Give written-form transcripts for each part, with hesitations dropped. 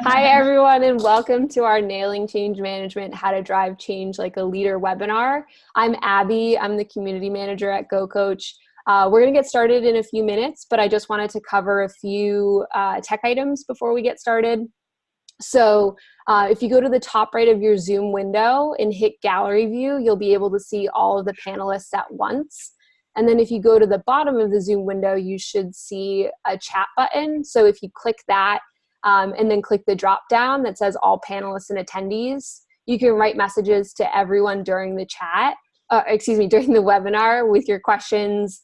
Hi, everyone, and welcome to our Nailing Change Management How to Drive Change Like a Leader webinar. I'm Abby. I'm the community manager at GoCoach. We're going to get started in a few minutes, but I just wanted to cover a few tech items before we get started. So if you go to the top right of your Zoom window and hit gallery view, you'll be able to see all of the panelists at once. And then if you go to the bottom of the Zoom window, you should see a chat button. So if you click that and then click the drop down that says all panelists and attendees, you can write messages to everyone during the during the webinar with your questions,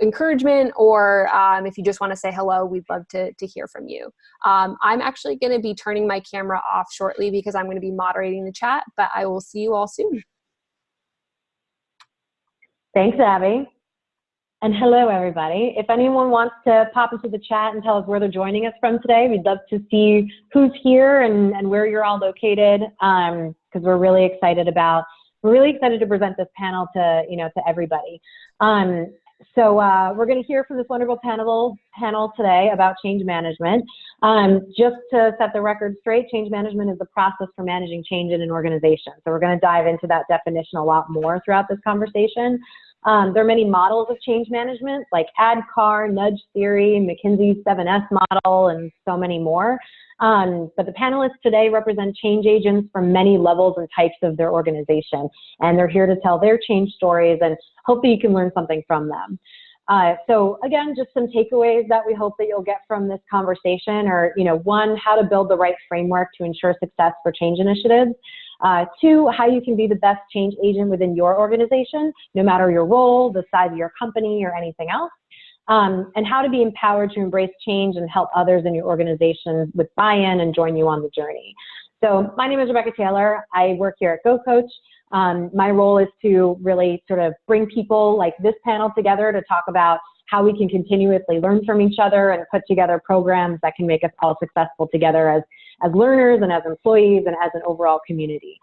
encouragement, or if you just want to say hello, we'd love to hear from you. I'm actually going to be turning my camera off shortly because I'm going to be moderating the chat, but I will see you all soon. Thanks, Abby. And hello, everybody. If anyone wants to pop into the chat and tell us where they're joining us from today, we'd love to see who's here and where you're all located, because we're really excited to present this panel to everybody. So we're going to hear from this wonderful panel today about change management. Just to set the record straight, change management is the process for managing change in an organization. So we're going to dive into that definition a lot more throughout this conversation. There are many models of change management like ADKAR, Nudge Theory, McKinsey's 7S model, and so many more. But the panelists today represent change agents from many levels and types of their organization, and they're here to tell their change stories, and hopefully you can learn something from them. So again, just some takeaways that we hope that you'll get from this conversation are, one, how to build the right framework to ensure success for change initiatives. Two, how you can be the best change agent within your organization, no matter your role, the size of your company, or anything else. And how to be empowered to embrace change and help others in your organization with buy-in and join you on the journey. So my name is Rebecca Taylor. I work here at GoCoach. My role is to really sort of bring people like this panel together to talk about how we can continuously learn from each other and put together programs that can make us all successful together as learners and as employees and as an overall community.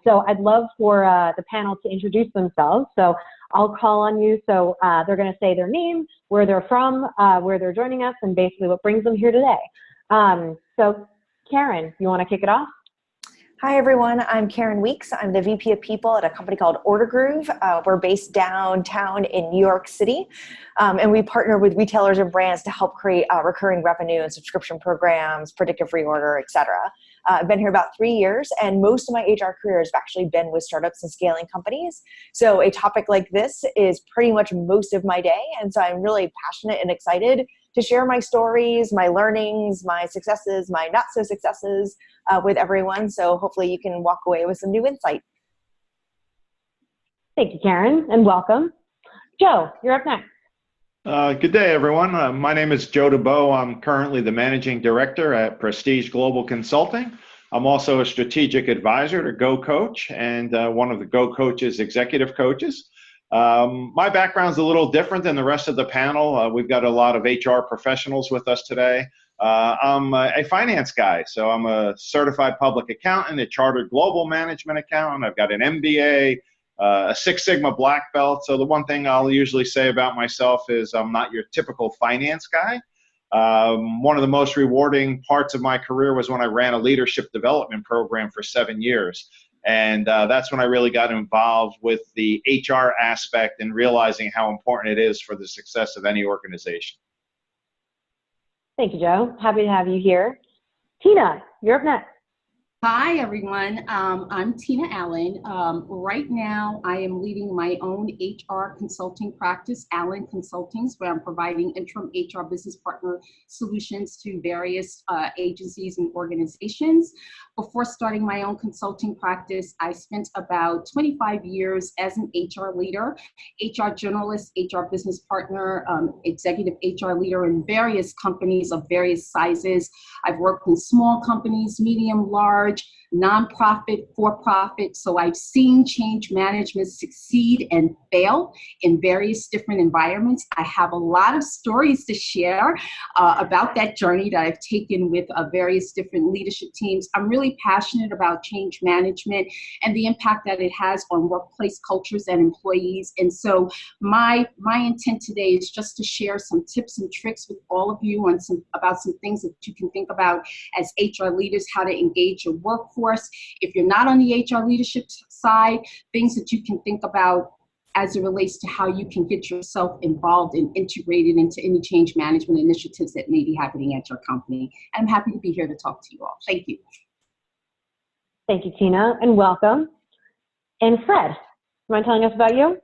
So I'd love for the panel to introduce themselves. So I'll call on you. So they're going to say their name, where they're from, where they're joining us, and basically what brings them here today. So Karen, you want to kick it off? Hi, everyone. I'm Karen Weeks. I'm the VP of People at a company called Order Groove. We're based downtown in New York City, and we partner with retailers and brands to help create recurring revenue and subscription programs, predictive reorder, et cetera. I've been here about 3 years, and most of my HR career has actually been with startups and scaling companies. So a topic like this is pretty much most of my day, and so I'm really passionate and excited to share my stories, my learnings, my successes, my not so successes with everyone. So hopefully you can walk away with some new insight. Thank you, Karen, and welcome. Joe, you're up next. Good day, everyone. My name is Joe DeBow. I'm currently the Managing Director at Prestige Global Consulting. I'm also a strategic advisor to GoCoach and one of the GoCoach's executive coaches. My background's a little different than the rest of the panel. We've got a lot of HR professionals with us today. I'm a finance guy, so I'm a certified public accountant, a chartered global management accountant. I've got an MBA, a Six Sigma black belt. So the one thing I'll usually say about myself is I'm not your typical finance guy. One of the most rewarding parts of my career was when I ran a leadership development program for 7 years. And that's when I really got involved with the HR aspect and realizing how important it is for the success of any organization. Thank you, Joe. Happy to have you here. Tina, you're up next. Hi, everyone. I'm Tina Allen. Right now, I am leading my own HR consulting practice, Allen Consultings, where I'm providing interim HR business partner solutions to various agencies and organizations. Before starting my own consulting practice, I spent about 25 years as an HR leader, HR generalist, HR business partner, executive HR leader in various companies of various sizes. I've worked in small companies, medium, large, large, nonprofit, for-profit. So I've seen change management succeed and fail in various different environments. I have a lot of stories to share about that journey that I've taken with various different leadership teams. I'm really passionate about change management and the impact that it has on workplace cultures and employees. And so my intent today is just to share some tips and tricks with all of you on about some things that you can think about as HR leaders, how to engage your workforce. If you're not on the HR leadership side, things that you can think about as it relates to how you can get yourself involved and integrated into any change management initiatives that may be happening at your company. I'm happy to be here to talk to you all. Thank you. Thank you, Tina, and welcome. And Fred, you mind telling us about you?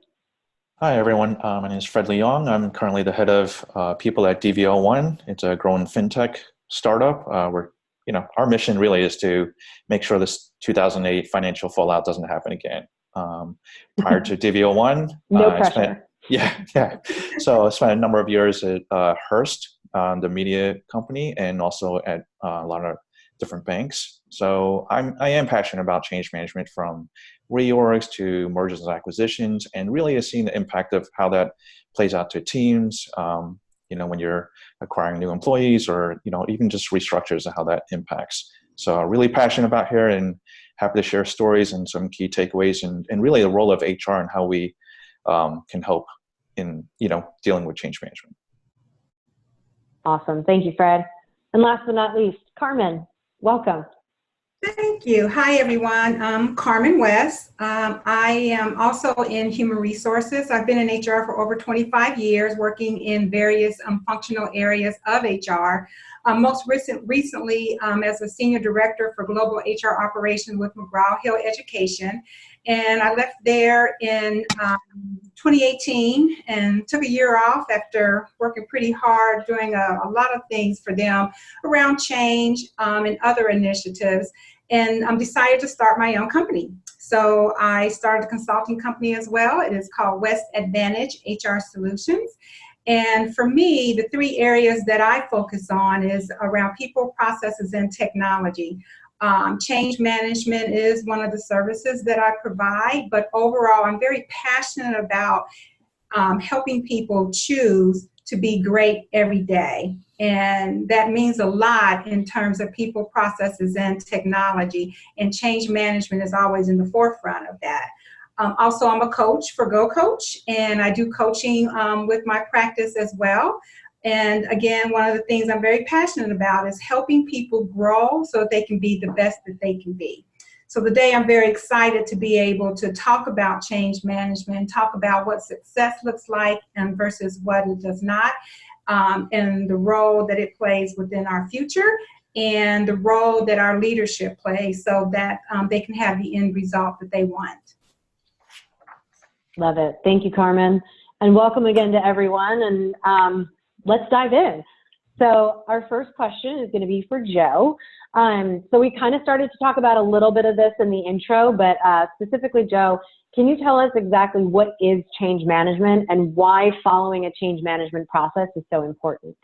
Hi, everyone. My name is Fred Leong. I'm currently the head of people at DVL1. It's a growing fintech startup. Our mission really is to make sure this 2008 financial fallout doesn't happen again. Prior to DVL1, no pressure. Yeah. So I spent a number of years at Hearst, the media company, and also at a lot of different banks. So I am passionate about change management, from reorgs to mergers and acquisitions, and really is seeing the impact of how that plays out to teams. When you're acquiring new employees, or even just restructures and how that impacts. So really passionate about here, and happy to share stories and some key takeaways, and really the role of HR and how we can help in dealing with change management. Awesome. Thank you, Fred. And last but not least, Carmen, welcome. Thank you. Hi, everyone. I'm Carmen West. I am also in human resources. I've been in HR for over 25 years, working in various functional areas of HR. Most recently as a senior director for global HR operations with McGraw-Hill Education. And I left there in 2018 and took a year off after working pretty hard, doing a lot of things for them around change and other initiatives. And decided to start my own company. So I started a consulting company as well. It is called West Advantage HR Solutions. And for me, the three areas that I focus on is around people, processes, and technology. Change management is one of the services that I provide, but overall, I'm very passionate about helping people choose to be great every day. And that means a lot in terms of people, processes, and technology. And change management is always in the forefront of that. Also, I'm a coach for Go Coach, and I do coaching with my practice as well. And again, one of the things I'm very passionate about is helping people grow so that they can be the best that they can be. So today I'm very excited to be able to talk about change management, talk about what success looks like and versus what it does not, and the role that it plays within our future, and the role that our leadership plays so that they can have the end result that they want. Love it. Thank you, Carmen. And welcome again to everyone. And let's dive in. So our first question is going to be for Joe. So we kind of started to talk about a little bit of this in the intro, but specifically, Joe, can you tell us exactly what is change management and why following a change management process is so important?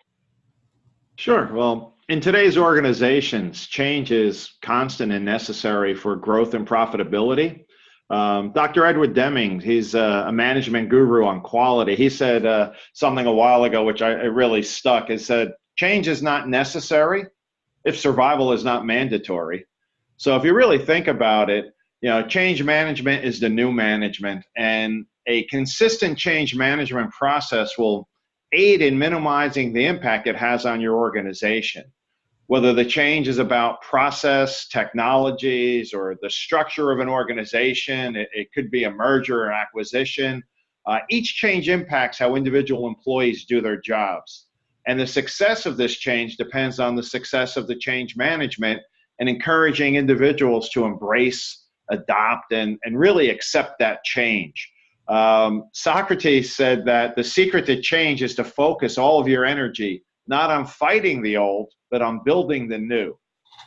Sure. Well, in today's organizations, change is constant and necessary for growth and profitability. Dr. Edward Deming, he's a management guru on quality. He said something a while ago, which I really stuck. He said, change is not necessary if survival is not mandatory. So if you really think about it, change management is the new management, and a consistent change management process will aid in minimizing the impact it has on your organization. Whether the change is about process, technologies, or the structure of an organization, it could be a merger or acquisition. Each change impacts how individual employees do their jobs. And the success of this change depends on the success of the change management and encouraging individuals to embrace, adopt, and really accept that change. Socrates said that the secret to change is to focus all of your energy not on fighting the old, but on building the new.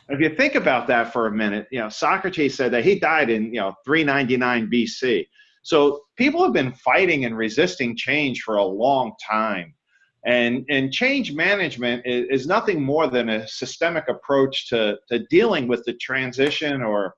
If you think about that for a minute, Socrates said that he died in 399 BC. So people have been fighting and resisting change for a long time. And change management is nothing more than a systemic approach to dealing with the transition or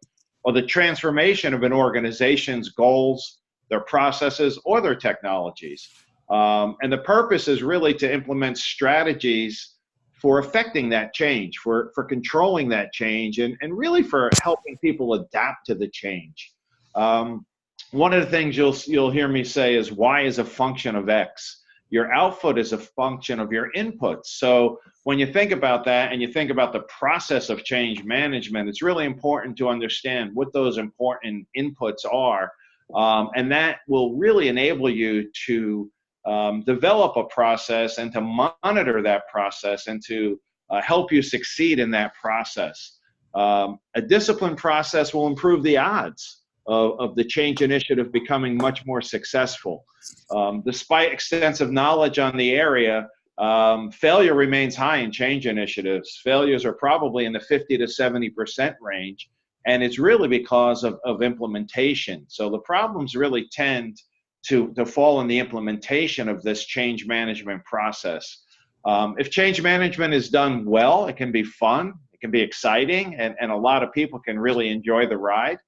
the transformation of an organization's goals, their processes, or their technologies. And the purpose is really to implement strategies for affecting that change, for controlling that change, and really for helping people adapt to the change. One of the things you'll hear me say is Y is a function of X. Your output is a function of your inputs. So when you think about that and you think about the process of change management, it's really important to understand what those important inputs are. And that will really enable you to develop a process and to monitor that process and to help you succeed in that process. A disciplined process will improve the odds of the change initiative becoming much more successful. Despite extensive knowledge on the area, failure remains high in change initiatives. Failures are probably in the 50 to 70% range, and it's really because of implementation. So the problems really tend to fall in the implementation of this change management process. If change management is done well, it can be fun, it can be exciting, and a lot of people can really enjoy the ride.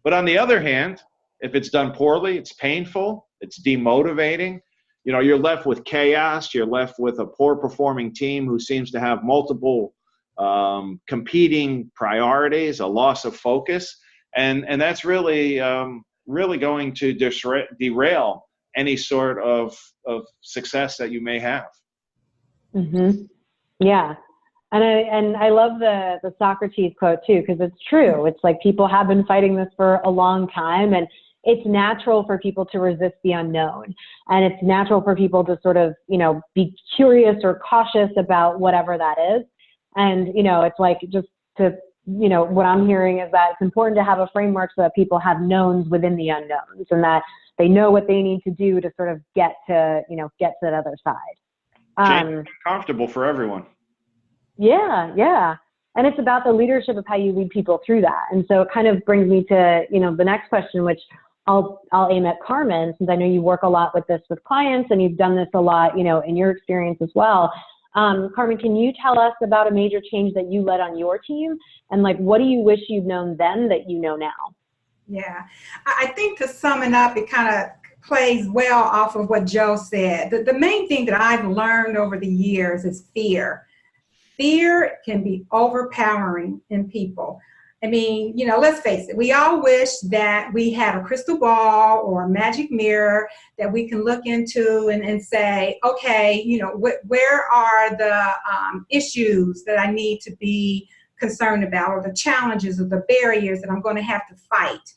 But on the other hand, if it's done poorly, it's painful, it's demotivating. You know, you're left with chaos, you're left with a poor performing team who seems to have multiple competing priorities, a loss of focus, and that's really going to derail any sort of success that you may have. Mm-hmm. Yeah. And I love the Socrates quote too, because it's true. It's like people have been fighting this for a long time, and it's natural for people to resist the unknown. And it's natural for people to sort of, be curious or cautious about whatever that is. And, it's like just to, what I'm hearing is that it's important to have a framework so that people have knowns within the unknowns and that they know what they need to do to sort of get to that other side. Change is comfortable for everyone. Yeah. And it's about the leadership of how you lead people through that. And so it kind of brings me to, the next question, which I'll aim at Carmen, since I know you work a lot with this with clients and you've done this a lot, in your experience as well. Carmen, can you tell us about a major change that you led on your team? And what do you wish you'd known then that you know now? Yeah, I think to sum it up, it kind of plays well off of what Joe said. The main thing that I've learned over the years is fear. Fear can be overpowering in people. I mean, let's face it, we all wish that we had a crystal ball or a magic mirror that we can look into and say, okay, where are the issues that I need to be concerned about, or the challenges or the barriers that I'm going to have to fight?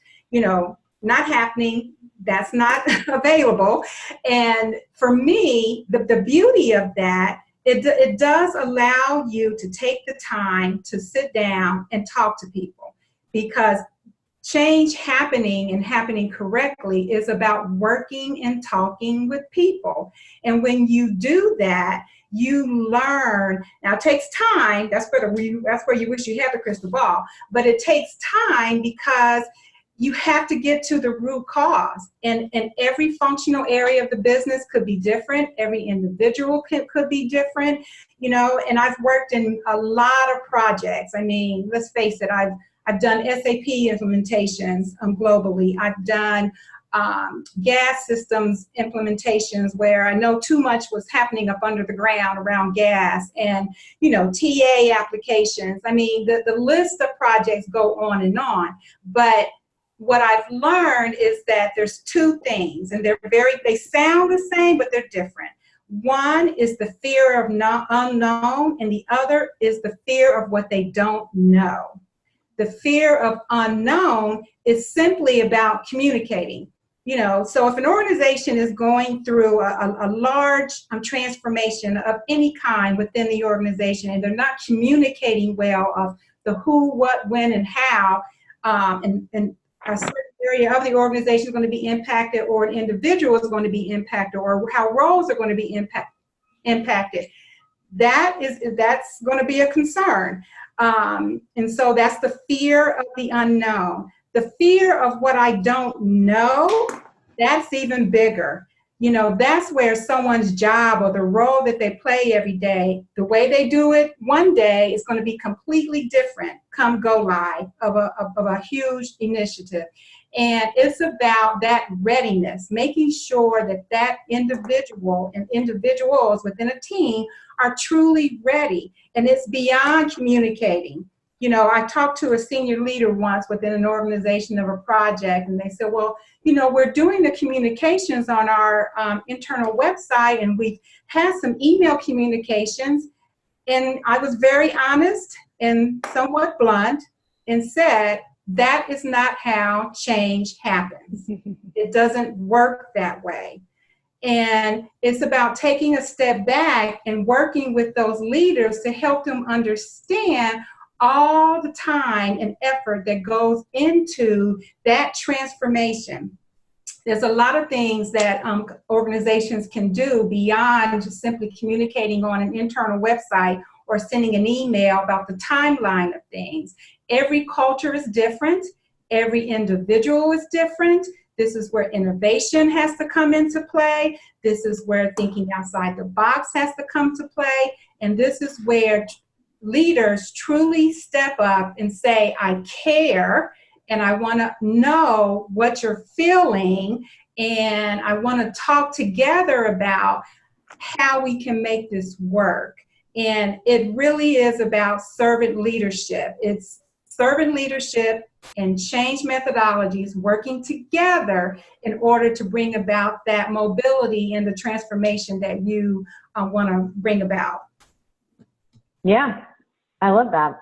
Not happening. That's not available. And for me, the beauty of that, it does allow you to take the time to sit down and talk to people, because change happening and happening correctly is about working and talking with people. And when you do that, you learn. Now it takes time. That's where you wish you had the crystal ball. But it takes time because you have to get to the root cause. And every functional area of the business could be different. Every individual could be different, and I've worked in a lot of projects. I mean, let's face it, I've done SAP implementations globally. I've done gas systems implementations where I know too much was happening up under the ground around gas, and, TA applications. I mean, the list of projects go on and on. But what I've learned is that there's two things, and they sound the same, but they're different. One is the fear of unknown, and the other is the fear of what they don't know. The fear of unknown is simply about communicating. So if an organization is going through a large transformation of any kind within the organization, and they're not communicating well of the who, what, when, and how, and a certain area of the organization is going to be impacted, or an individual is going to be impacted, or how roles are going to be impacted. That's going to be a concern. And so that's the fear of the unknown. The fear of what I don't know, that's even bigger. You know, that's where someone's job or the role that they play every day, the way they do it one day is going to be completely different come go live of a huge initiative. And it's about that readiness, making sure that that individual and individuals within a team are truly ready. And it's beyond communicating. You know, I talked to a senior leader once within an organization of a project, and they said, well, you know, we're doing the communications on our internal website, and we've had some email communications. And I was very honest and somewhat blunt and said, that is not how change happens. It doesn't work that way. And it's about taking a step back and working with those leaders to help them understand all the time and effort that goes into that transformation. There's a lot of things that organizations can do beyond just simply communicating on an internal website or sending an email about the timeline of things. Every culture is different. Every individual is different. This is where innovation has to come into play. This is where thinking outside the box has to come to play. And this is where leaders truly step up and say, I care, and I want to know what you're feeling, and I want to talk together about how we can make this work. And it really is about servant leadership. It's servant leadership and change methodologies working together in order to bring about that mobility and the transformation that you want to bring about. Yeah, I love that.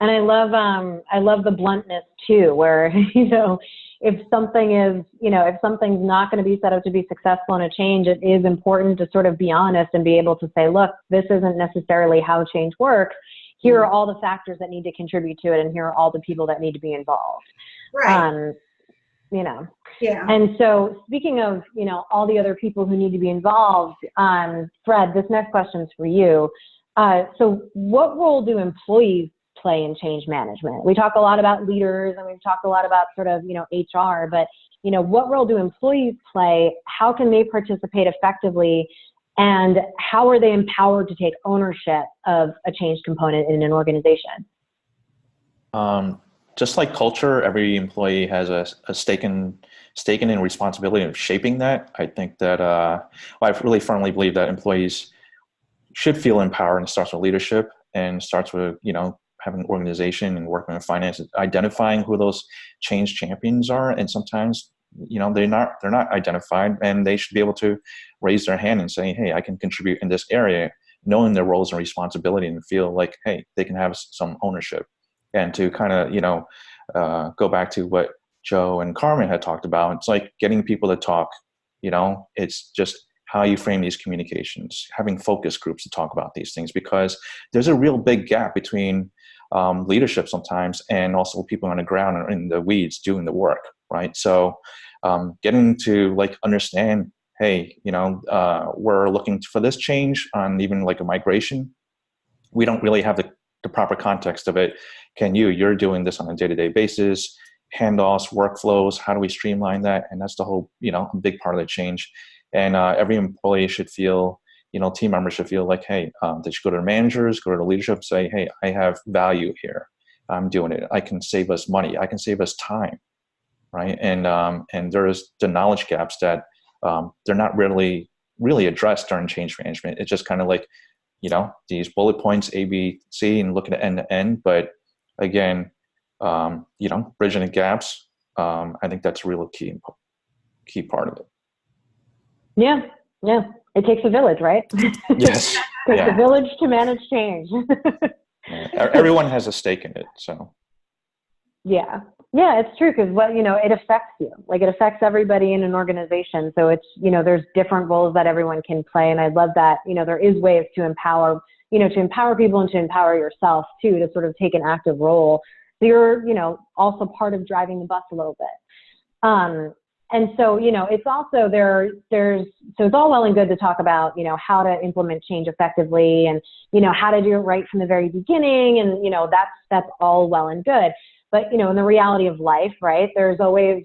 And I love the bluntness too, where, you know, if something is, you know, if something's not going to be set up to be successful in a change, it is important to sort of be honest and be able to say, look, this isn't necessarily how change works. Here are all the factors that need to contribute to it, and here are all the people that need to be involved. Right. You know. Yeah. And so speaking of, you know, all the other people who need to be involved, Fred, this next question is for you. So what role do employees play in change management? We talk a lot about leaders, and we've talked a lot about sort of, you know, HR, but, you know, what role do employees play? How can they participate effectively? And how are they empowered to take ownership of a change component in an organization? Just like culture, every employee has a stake in responsibility of shaping that. I think that I really firmly believe that employees should feel empowered, and starts with leadership and starts with, you know, having an organization and working with finance, identifying who those change champions are. And sometimes, you know, they're not identified, and they should be able to raise their hand and say, hey, I can contribute in this area, knowing their roles and responsibility, and feel like, hey, they can have some ownership. And to kind of, you know, go back to what Joe and Carmen had talked about, it's like getting people to talk. You know, it's just how you frame these communications, having focus groups to talk about these things, because there's a real big gap between leadership sometimes and also people on the ground or in the weeds doing the work, right? So getting to like understand, hey, you know, we're looking for this change on even like a migration. We don't really have the proper context of it. You're doing this on a day-to-day basis, handoffs, workflows, how do we streamline that? And that's the whole, you know, a big part of the change. And every employee should feel, you know, team members should feel like, hey, they should go to their managers, go to the leadership, say, hey, I have value here. I'm doing it. I can save us money. I can save us time, right? And there's the knowledge gaps that they're not really addressed during change management. It's just kind of like, you know, these bullet points, A, B, C, and looking at end to end. But again, you know, bridging the gaps, I think that's a real key part of it. Yeah. It takes a village, right? Yes. It takes a village to manage change. Everyone has a stake in it, so. Yeah, it's true, because it affects you. Like, it affects everybody in an organization. So it's, you know, there's different roles that everyone can play. And I love that, you know, there is ways to empower people and to empower yourself too, to sort of take an active role. So you're, you know, also part of driving the bus a little bit. And so, you know, it's also so it's all well and good to talk about, you know, how to implement change effectively and, you know, how to do it right from the very beginning. And, you know, that's all well and good. But, you know, in the reality of life, right, there's always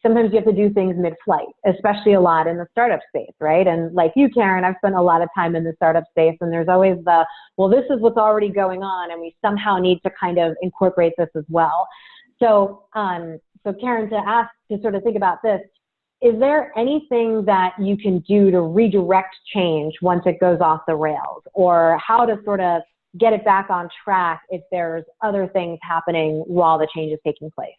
sometimes you have to do things mid-flight, especially a lot in the startup space, right? And like you, Karen, I've spent a lot of time in the startup space, and there's always well, this is what's already going on, and we somehow need to kind of incorporate this as well. So, so Karen, to sort of think about this, is there anything that you can do to redirect change once it goes off the rails, or how to sort of get it back on track if there's other things happening while the change is taking place?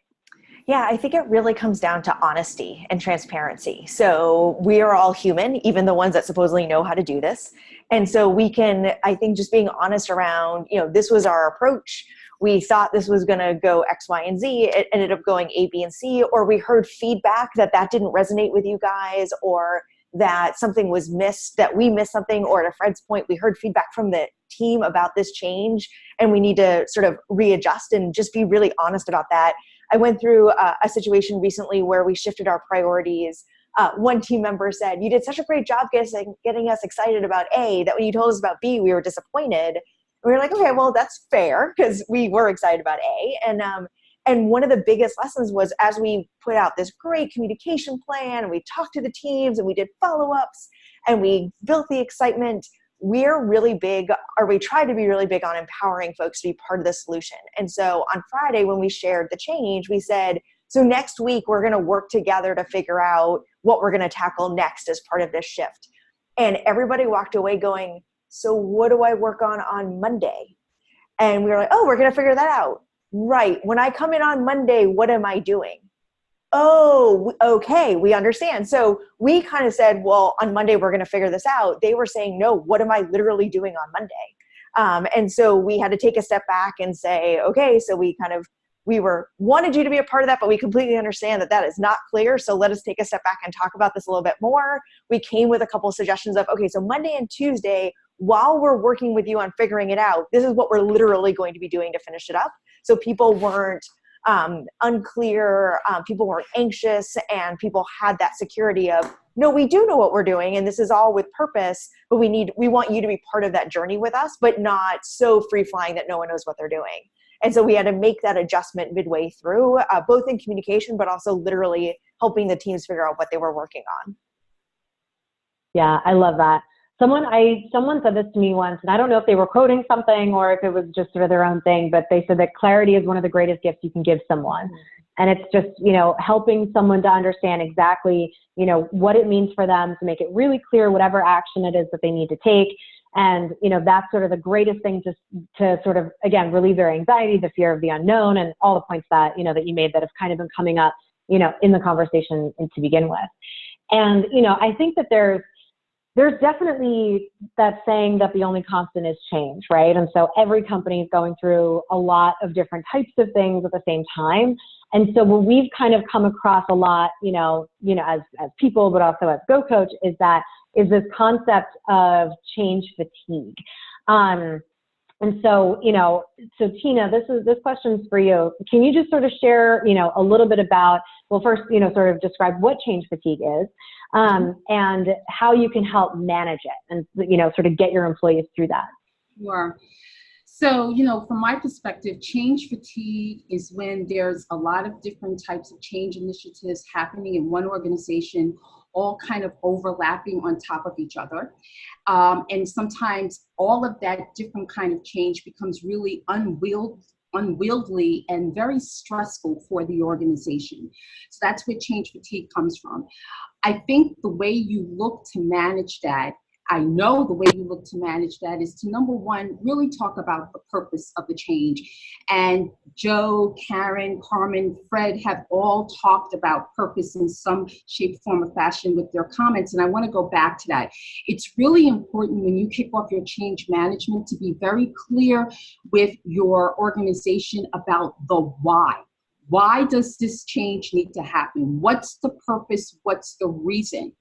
Yeah, I think it really comes down to honesty and transparency. So we are all human, even the ones that supposedly know how to do this. And so we can, I think, just being honest around, this was our approach. We thought this was going to go X, Y, and Z. It ended up going A, B, and C, or we heard feedback that didn't resonate with you guys, or that something was missed, that we missed something, or to Fred's point, we heard feedback from the team about this change, and we need to sort of readjust and just be really honest about that. I went through a situation recently where we shifted our priorities. One team member said, "You did such a great job getting us excited about A, that when you told us about B, we were disappointed." We were like, okay, well, that's fair, because we were excited about A. And one of the biggest lessons was, as we put out this great communication plan, and we talked to the teams, and we did follow-ups, and we built the excitement, we're really big, or we try to be really big on empowering folks to be part of the solution. And so on Friday, when we shared the change, we said, so next week, we're going to work together to figure out what we're going to tackle next as part of this shift. And everybody walked away going, so what do I work on Monday? And we were like, oh, we're going to figure that out. Right. When I come in on Monday, what am I doing? Oh, okay. We understand. So we kind of said, well, on Monday, we're going to figure this out. They were saying, no, what am I literally doing on Monday? And so we had to take a step back and say, okay, so we wanted you to be a part of that, but we completely understand that is not clear. So let us take a step back and talk about this a little bit more. We came with a couple of suggestions of, okay, so Monday and Tuesday, while we're working with you on figuring it out, this is what we're literally going to be doing to finish it up. So people weren't unclear, people weren't anxious, and people had that security of, no, we do know what we're doing, and this is all with purpose, but we want you to be part of that journey with us, but not so free-flying that no one knows what they're doing. And so we had to make that adjustment midway through, both in communication, but also literally helping the teams figure out what they were working on. Yeah, I love that. Someone said this to me once, and I don't know if they were quoting something or if it was just sort of their own thing, but they said that clarity is one of the greatest gifts you can give someone. And it's just, helping someone to understand exactly, what it means for them, to make it really clear whatever action it is that they need to take. And, that's sort of the greatest thing to sort of, again, relieve their anxiety, the fear of the unknown, and all the points that, that you made that have kind of been coming up, in the conversation to begin with. And, I think that there's definitely that saying that the only constant is change, right? And so every company is going through a lot of different types of things at the same time. And so what we've kind of come across a lot, as people, but also as Go Coach, is this concept of change fatigue. And so, so Tina, this question's for you. Can you just sort of share, a little bit about, well, first, sort of describe what change fatigue is, and how you can help manage it and, sort of get your employees through that. Sure. So, from my perspective, change fatigue is when there's a lot of different types of change initiatives happening in one organization, all kind of overlapping on top of each other. And sometimes all of that different kind of change becomes really unwieldy and very stressful for the organization. So that's where change fatigue comes from. I think the way you look to manage that, I know the way you look to manage that is to, number one, really talk about the purpose of the change. And Joe, Karen, Carmen, Fred have all talked about purpose in some shape, form, or fashion with their comments. And I want to go back to that. It's really important when you kick off your change management to be very clear with your organization about the why. Why does this change need to happen? What's the purpose? What's the reason?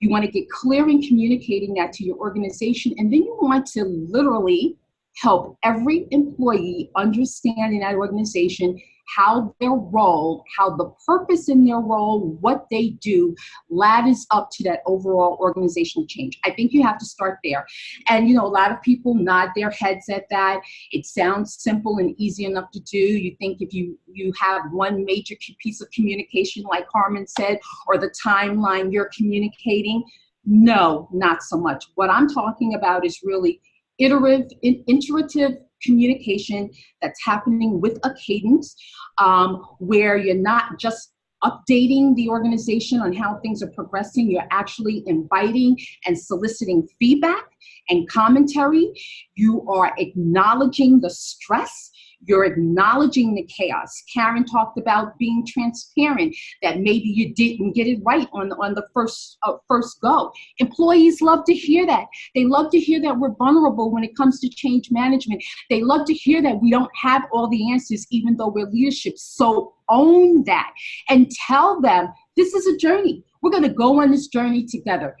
You want to get clear in communicating that to your organization, and then you want to literally help every employee understand in that organization how their role, how the purpose in their role, what they do ladders up to that overall organizational change. I think you have to start there. And, a lot of people nod their heads at that. It sounds simple and easy enough to do. You think if you have one major piece of communication, like Carmen said, or the timeline you're communicating. No, not so much. What I'm talking about is really iterative communication that's happening with a cadence, where you're not just updating the organization on how things are progressing. You're actually inviting and soliciting feedback and commentary. You are acknowledging the stress. You're acknowledging the chaos. Karen talked about being transparent, that maybe you didn't get it right on the first go. Employees love to hear that. They love to hear that we're vulnerable when it comes to change management. They love to hear that we don't have all the answers, even though we're leadership. So own that and tell them this is a journey. We're going to go on this journey together.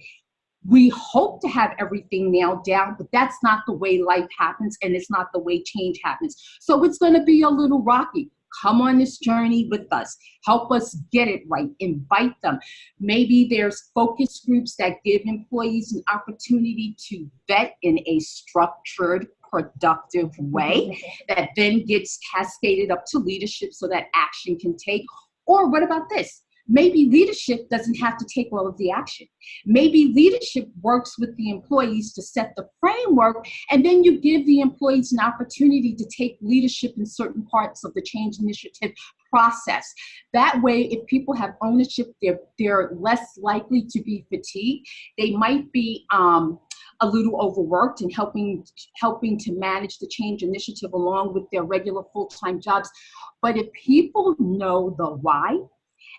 We hope to have everything nailed down, but that's not the way life happens, and it's not the way change happens. So it's going to be a little rocky. Come on this journey with us. Help us get it right. Invite them. Maybe there's focus groups that give employees an opportunity to vet in a structured, productive way that then gets cascaded up to leadership so that action can take. Or what about this? Maybe leadership doesn't have to take all of the action. Maybe leadership works with the employees to set the framework, and then you give the employees an opportunity to take leadership in certain parts of the change initiative process. That way, if people have ownership, they're less likely to be fatigued. They might be a little overworked and helping to manage the change initiative along with their regular full-time jobs. But if people know the why,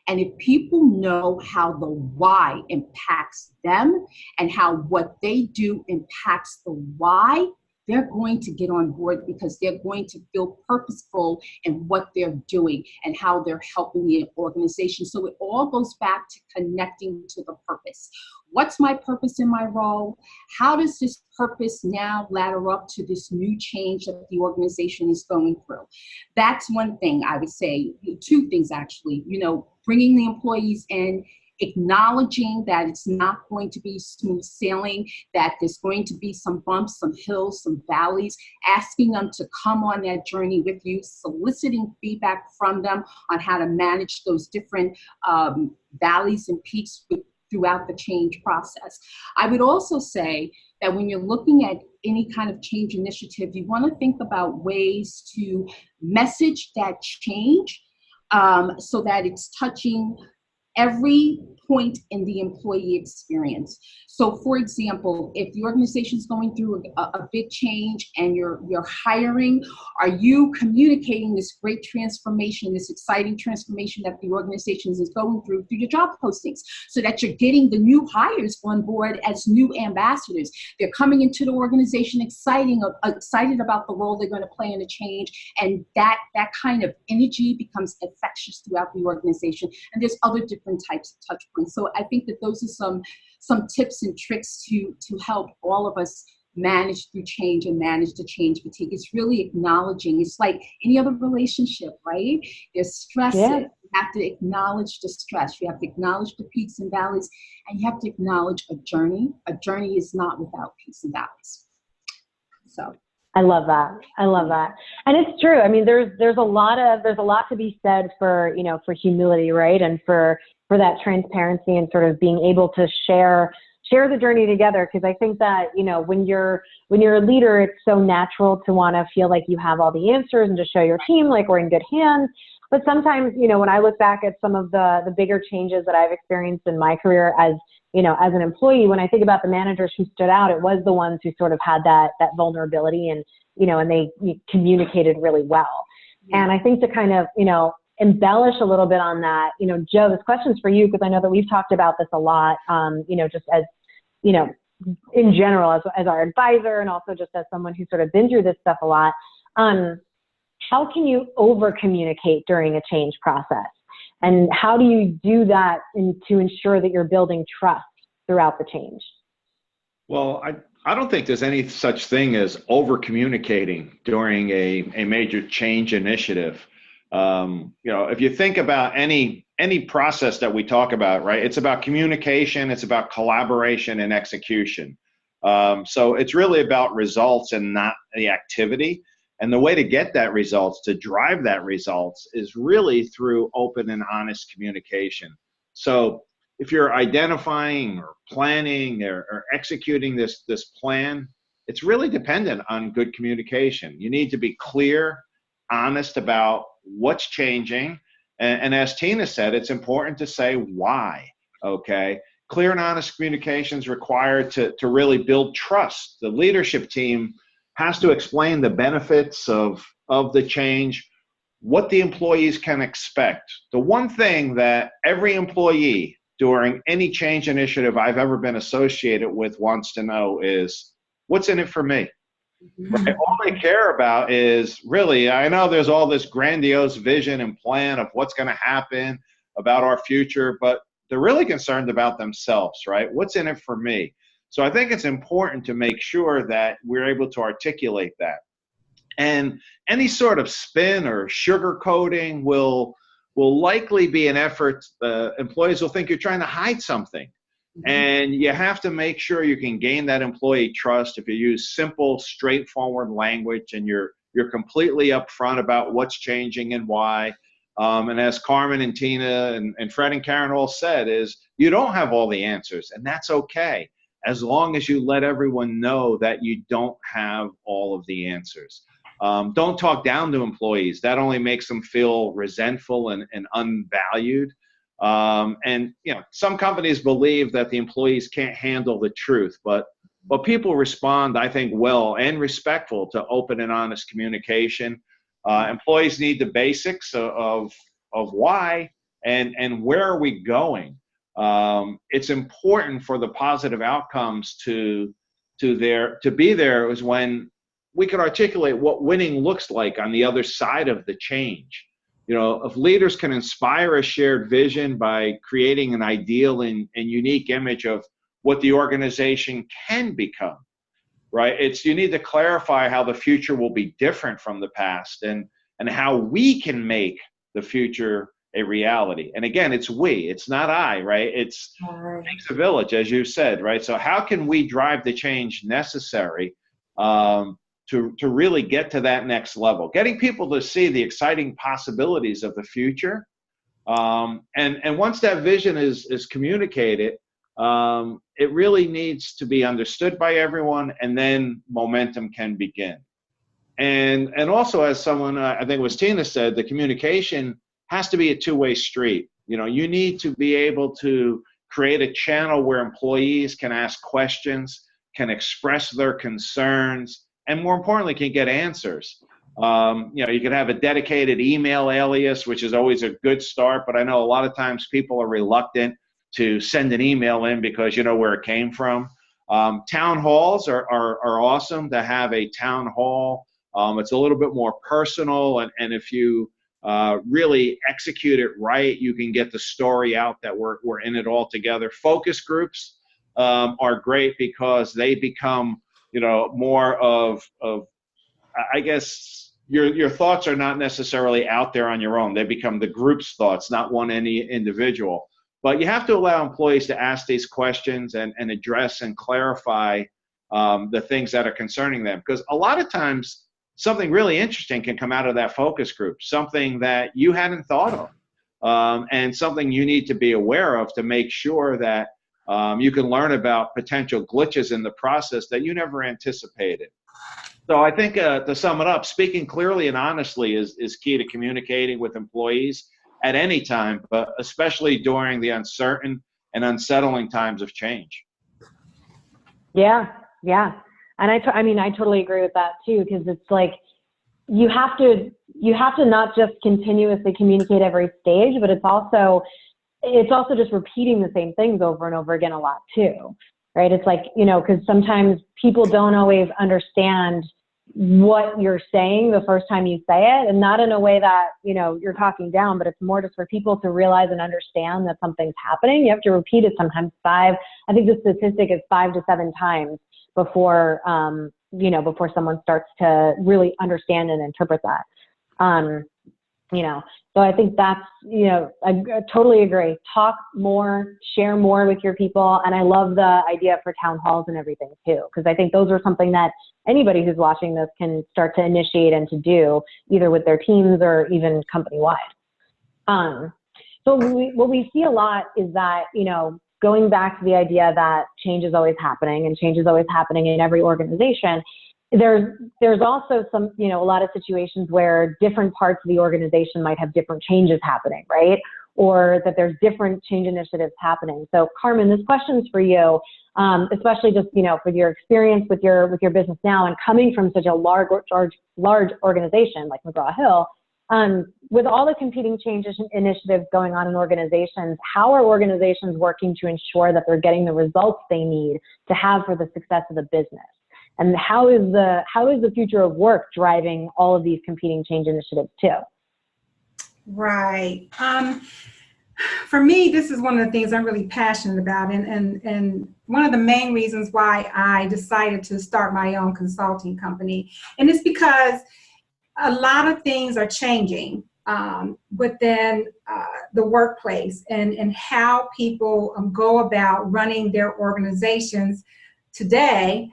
and if people know how the why impacts them and how what they do impacts the why, they're going to get on board because they're going to feel purposeful in what they're doing and how they're helping the organization. So it all goes back to connecting to the purpose. What's my purpose in my role? How does this purpose now ladder up to this new change that the organization is going through? That's one thing I would say. Two things, actually. Bringing the employees in, acknowledging that it's not going to be smooth sailing, that there's going to be some bumps, some hills, some valleys, asking them to come on that journey with you, soliciting feedback from them on how to manage those different valleys and peaks throughout the change process. I would also say that when you're looking at any kind of change initiative, you want to think about ways to message that change so that it's touching every point in the employee experience. So for example, if the organization is going through a big change and you're hiring, are you communicating this great transformation, this exciting transformation that the organization is going through your job postings, so that you're getting the new hires on board as new ambassadors? They're coming into the organization excited about the role they're going to play in the change, and that kind of energy becomes infectious throughout the organization. And there's other different types of touch points. So I think that those are some tips and tricks to help all of us manage through change and manage the change fatigue. It's really acknowledging. It's like any other relationship, right? There's stress. Yeah. You have to acknowledge the stress. You have to acknowledge the peaks and valleys, and you have to acknowledge a journey. A journey is not without peaks and valleys. So I love that. And it's true. I mean, there's a lot to be said for, for humility, right? And for that transparency and sort of being able to share the journey together. Because I think that, when you're a leader, it's so natural to want to feel like you have all the answers and to show your team like we're in good hands. But sometimes, when I look back at some of the bigger changes that I've experienced in my career as an employee, when I think about the managers who stood out, it was the ones who sort of had that vulnerability and they communicated really well. Yeah. And I think to kind of, embellish a little bit on that, Joe, this question's for you, because I know that we've talked about this a lot, just as, in general, as our advisor, and also just as someone who's sort of been through this stuff a lot. How can you over communicate during a change process? And how do you do that to ensure that you're building trust throughout the change? Well, I don't think there's any such thing as over communicating during a major change initiative. If you think about any process that we talk about, right, it's about communication, it's about collaboration and execution. So it's really about results and not the activity. And the way to get that results, to drive that results, is really through open and honest communication. So if you're identifying or planning or executing this plan, it's really dependent on good communication. You need to be clear, honest about what's changing. And as Tina said, it's important to say why, okay? Clear and honest communication is required to really build trust. The leadership team has to explain the benefits of the change, what the employees can expect. The one thing that every employee during any change initiative I've ever been associated with wants to know is, what's in it for me? Right? All they care about is, really, I know there's all this grandiose vision and plan of what's going to happen about our future, but they're really concerned about themselves, right? What's in it for me? So I think it's important to make sure that we're able to articulate that. And any sort of spin or sugarcoating will likely be an effort. Employees will think you're trying to hide something. And you have to make sure you can gain that employee trust if you use simple, straightforward language and you're completely upfront about what's changing and why. And as Carmen and Tina and Fred and Karen all said, is you don't have all the answers, and that's okay, as long as you let everyone know that you don't have all of the answers. Don't talk down to employees. That only makes them feel resentful and unvalued. And some companies believe that the employees can't handle the truth, but people respond, I think, well and respectful to open and honest communication. Employees need the basics of why and where are we going. It's important for the positive outcomes to be there is when we can articulate what winning looks like on the other side of the change. If leaders can inspire a shared vision by creating an ideal and unique image of what the organization can become, right? You need to clarify how the future will be different from the past and how we can make the future a reality. And again, it's we, it's not I, right? It takes a village, as you said, right? So how can we drive the change necessary to really get to that next level? Getting people to see the exciting possibilities of the future. And once that vision is communicated, it really needs to be understood by everyone, and then momentum can begin. And also, as someone, I think it was Tina said, the communication has to be a two-way street. You need to be able to create a channel where employees can ask questions, can express their concerns, and more importantly, can get answers. You could have a dedicated email alias, which is always a good start, but I know a lot of times people are reluctant to send an email in because you know where it came from. Town halls are awesome to have a town hall. It's a little bit more personal, and if you really execute it right, you can get the story out that we're in it all together. Focus groups are great because they become more of I guess your thoughts are not necessarily out there on your own. They become the group's thoughts, not any individual. But you have to allow employees to ask these questions and address and clarify the things that are concerning them. Because a lot of times something really interesting can come out of that focus group, something that you hadn't thought of, and something you need to be aware of to make sure that you can learn about potential glitches in the process that you never anticipated. So I think to sum it up, speaking clearly and honestly is key to communicating with employees at any time, but especially during the uncertain and unsettling times of change. Yeah. And I totally agree with that too, because it's like you have to not just continuously communicate every stage, but it's also just repeating the same things over and over again a lot too, right? It's like, because sometimes people don't always understand what you're saying the first time you say it, and not in a way that, you're talking down, but it's more just for people to realize and understand that something's happening. You have to repeat it sometimes I think the statistic is 5 to 7 times before, before someone starts to really understand and interpret that. So I think that's, I totally agree. Talk more, share more with your people. And I love the idea for town halls and everything too, because I think those are something that anybody who's watching this can start to initiate and to do either with their teams or even company-wide. So what we see a lot is that, going back to the idea that change is always happening and change is always happening in every organization, there's also some, a lot of situations where different parts of the organization might have different changes happening, right? Or that there's different change initiatives happening. So Carmen, this question's for you, especially just, for your experience with your business now and coming from such a large organization like McGraw-Hill. With all the competing change initiatives going on in organizations, how are organizations working to ensure that they're getting the results they need to have for the success of the business? And how is the future of work driving all of these competing change initiatives too? Right. For me, this is one of the things I'm really passionate about, and one of the main reasons why I decided to start my own consulting company. And it's because a lot of things are changing within the workplace and how people go about running their organizations today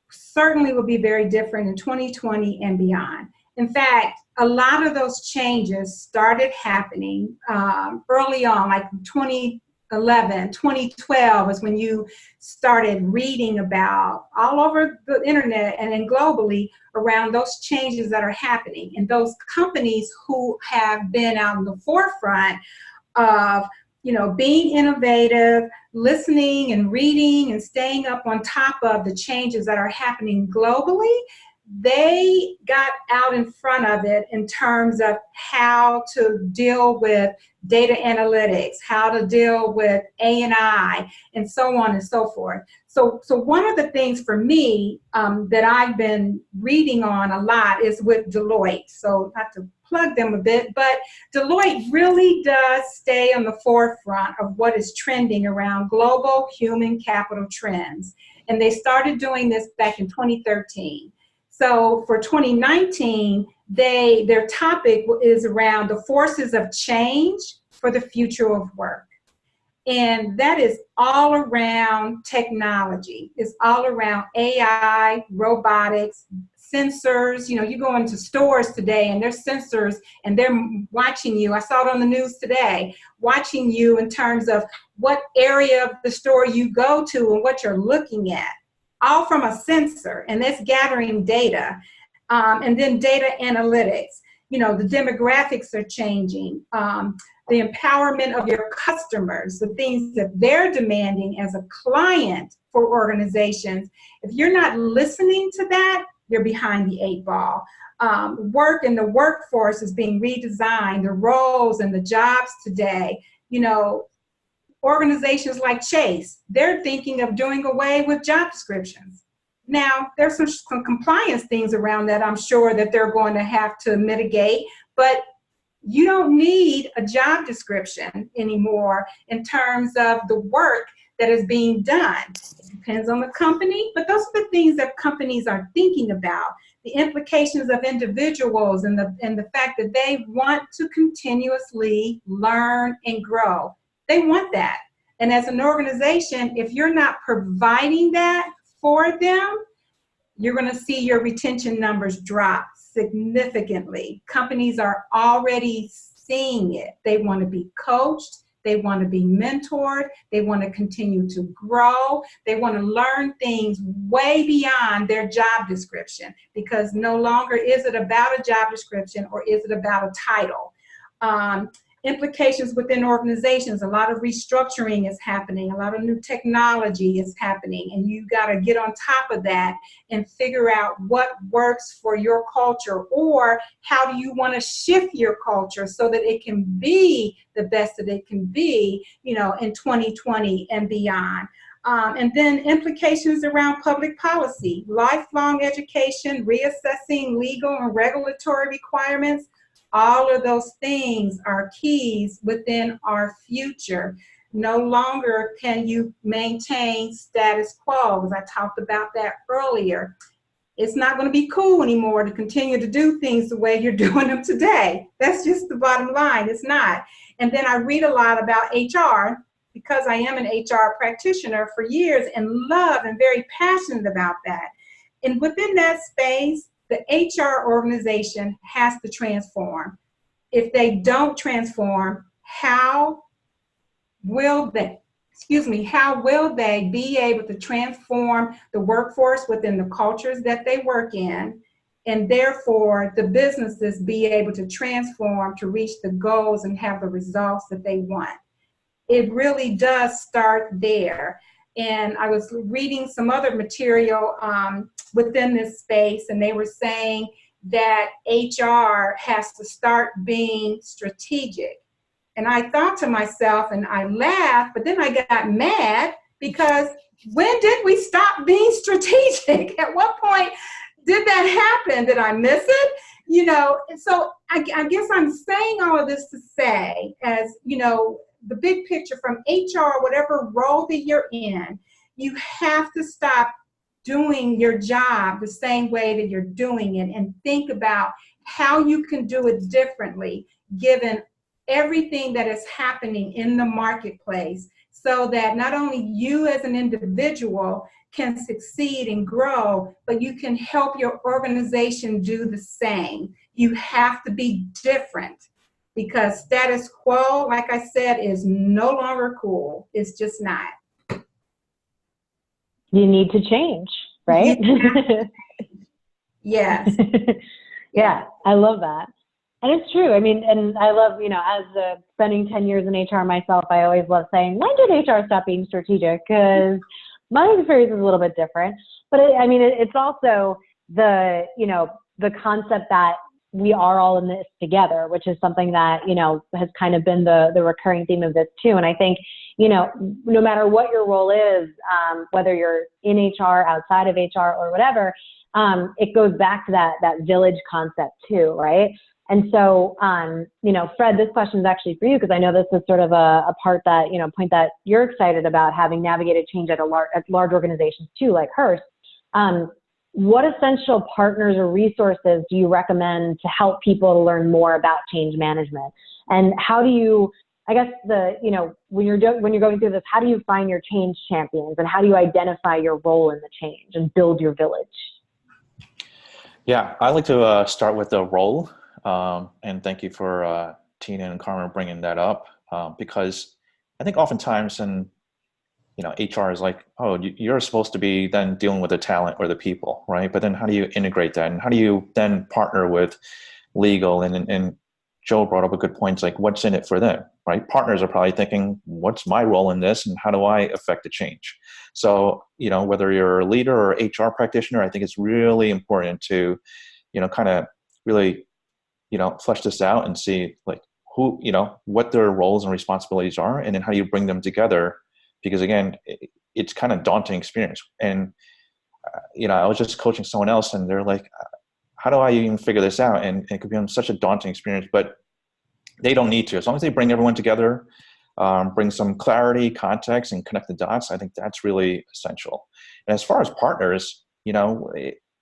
certainly will be very different in 2020 and beyond. In fact, a lot of those changes started happening early on, like 2011, 2012 is when you started reading about all over the internet and then globally around those changes that are happening. And those companies who have been out in the forefront of being innovative, listening and reading and staying up on top of the changes that are happening globally, they got out in front of it in terms of how to deal with data analytics, how to deal with A&I, and so on and so forth. So one of the things for me that I've been reading on a lot is with Deloitte. So not to plug them a bit, but Deloitte really does stay on the forefront of what is trending around global human capital trends. And they started doing this back in 2013. So for 2019, their topic is around the forces of change for the future of work. And that is all around technology. It's all around AI, robotics, sensors. You go into stores today and there's sensors and they're watching you. I saw it on the news today, watching you in terms of what area of the store you go to and what you're looking at, all from a sensor, and that's gathering data. And then data analytics. The demographics are changing. The empowerment of your customers, the things that they're demanding as a client for organizations. If you're not listening to that, you're behind the 8 ball. Work and the workforce is being redesigned, the roles and the jobs today. Organizations like Chase, they're thinking of doing away with job descriptions. Now, there's some compliance things around that I'm sure that they're going to have to mitigate, but you don't need a job description anymore in terms of the work that is being done. It depends on the company, but those are the things that companies are thinking about. The implications of individuals and the fact that they want to continuously learn and grow. They want that. And as an organization, if you're not providing that for them, you're going to see your retention numbers drop significantly. Companies are already seeing it. They want to be coached. They want to be mentored. They want to continue to grow. They want to learn things way beyond their job description, because no longer is it about a job description or is it about a title. Implications within organizations, a lot of restructuring is happening, a lot of new technology is happening, and you got to get on top of that and figure out what works for your culture, or how do you want to shift your culture so that it can be the best that it can be, in 2020 and beyond. And then implications around public policy, lifelong education, reassessing legal and regulatory requirements. All of those things are keys within our future. no longer can you maintain status quo, as I talked about that earlier. It's not going to be cool anymore to continue to do things the way you're doing them today. That's just the bottom line. It's not. And then I read a lot about HR because I am an HR practitioner for years and love and very passionate about that. And within that space, the HR organization has to transform. If they don't transform, how will they be able to transform the workforce within the cultures that they work in, and therefore the businesses be able to transform to reach the goals and have the results that they want? It really does start there. And I was reading some other material within this space, and they were saying that HR has to start being strategic. And I thought to myself, and I laughed, but then I got mad, because when did we stop being strategic? At what point did that happen? Did I miss it? You know, so I guess I'm saying all of this to say, as you know, the big picture from HR, whatever role that you're in, you have to stop doing your job the same way that you're doing it and think about how you can do it differently, given everything that is happening in the marketplace, so that not only you as an individual can succeed and grow, but you can help your organization do the same. You have to be different, because status quo, like I said, is no longer cool. It's just not. You need to change, right? Yes. Yeah, I love that. And it's true. I mean, and I love, you know, as spending 10 years in HR myself, I always love saying, when did HR stop being strategic? Because my experience is a little bit different. But it's also the, you know, the concept that we are all in this together, which is something that, you know, has kind of been the recurring theme of this too. And I think, you know, no matter what your role is, whether you're in HR, outside of HR, or whatever, it goes back to that village concept too, right? And so, you know, Fred, this question is actually for you, because I know this is sort of a part that, you know, point that you're excited about, having navigated change at large organizations too, like Hearst. What essential partners or resources do you recommend to help people to learn more about change management? And how do you, I guess you know, when you're going through this, how do you find your change champions, and how do you identify your role in the change and build your village? Yeah, I like to start with the role. And thank you for Tina and Carmen bringing that up, because I think oftentimes, and you know, HR is like, oh, you're supposed to be then dealing with the talent or the people, right? But then how do you integrate that, and how do you then partner with legal? And Joe brought up a good point. It's like, what's in it for them, right? Partners are probably thinking, what's my role in this, and how do I affect the change? So, you know, whether you're a leader or HR practitioner, I think it's really important to, you know, kind of really, you know, flesh this out and see like who, you know, what their roles and responsibilities are, and then how do you bring them together? Because again, it's kind of daunting experience. And, you know, I was just coaching someone else, and they're like, how do I even figure this out? And it could become such a daunting experience, but they don't need to. As long as they bring everyone together, bring some clarity, context, and connect the dots, I think that's really essential. And as far as partners, you know,